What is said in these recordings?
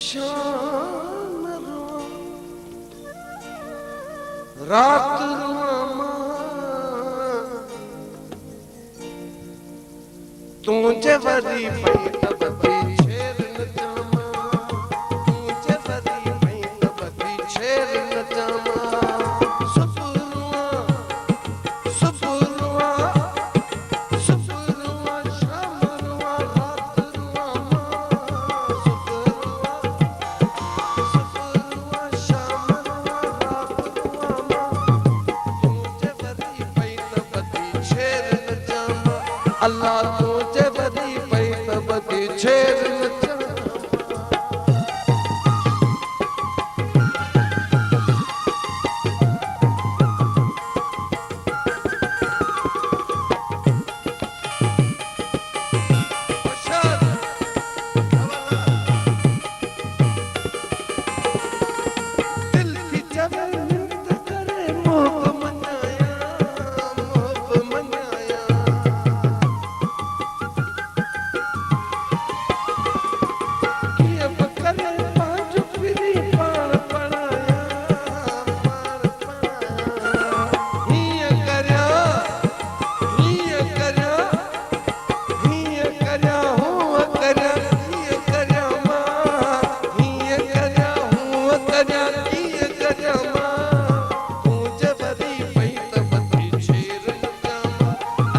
शाम रात तुझे वरी पई तबदी छेर न जामा तुझे वरी पई तबदी छेर न जामा सुबुरुआ सुबुरुआ सुबुरुआ शामरुआ रातरुआ सुबुरुआ सुबुरुआ शामरुआ रातरुआ तुझे वरी पई तबदी छेर न जामा अल्लाह तुझे वरी पई तबदी छेर न जामा दिल की जब निंद करे मोह मनाया किए बकरे पांच फिरी पाण पणाया हिय करया हुआ करया हिय करया मां हिय करया हुआ करया हिय करया मां तुझे वरी पई तबदी छेर न जामा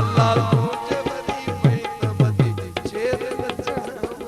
अल्लाह तुझे वरी पई तबदी छेर न जामा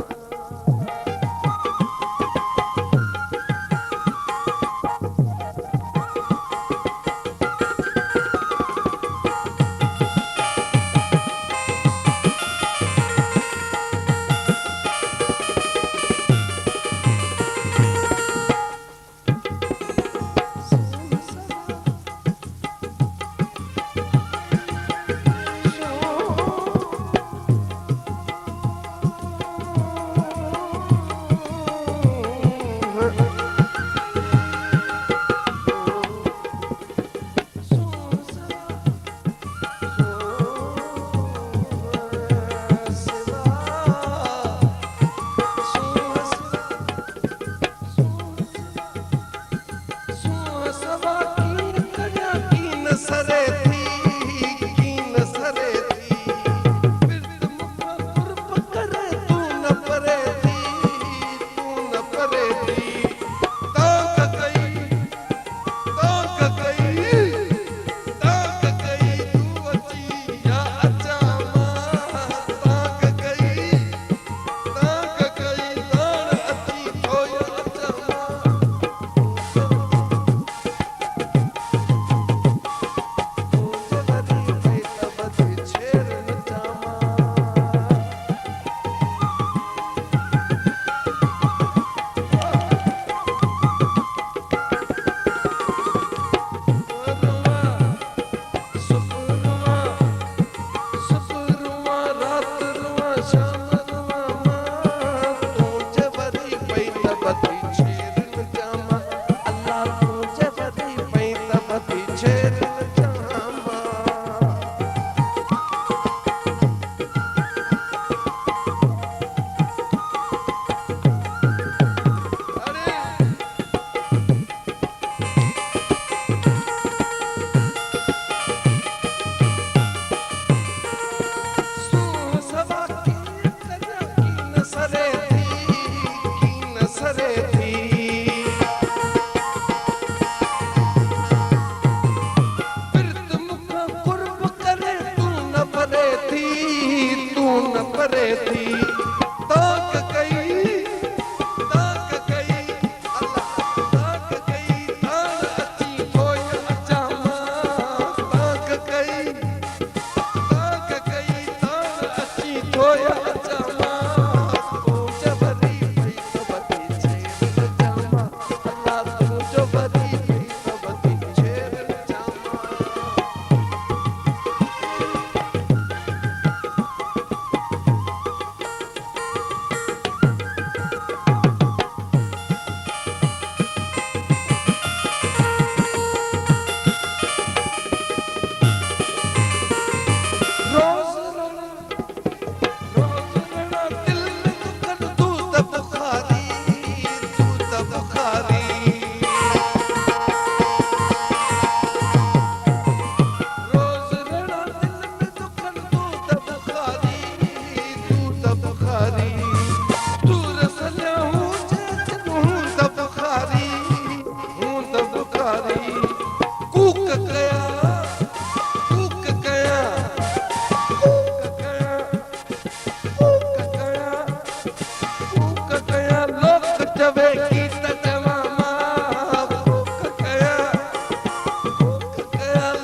चवे की त चवा मां कोक कया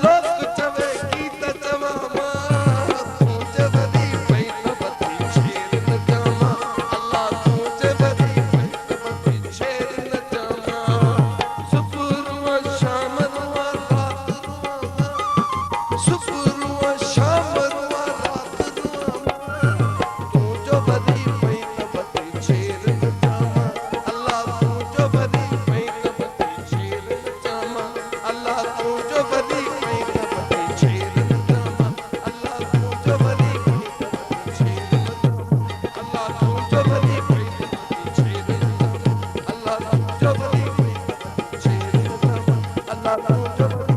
लोक चवे की त चवा मां तू जबदी पई त बती शेर न जामा अल्लाह तू जबदी पई त बती शेर न जामा सुकुर व शाम रुआ रात रुआ सुकुर व शाम रुआ रात रुआ तू जो बदी पई त बती शेर न जामा अल्लाह तू जो बदी पई त बती शेर न जामा अल्लाह तू जो बदी पई त बती शेर न जामा अल्लाह तू जो बदी पई त बती शेर न जामा अल्लाह तू जो बदी पई त बती शेर न जामा अल्लाह तू जो बदी पई त बती शेर न जामा अल्लाह तू जो बदी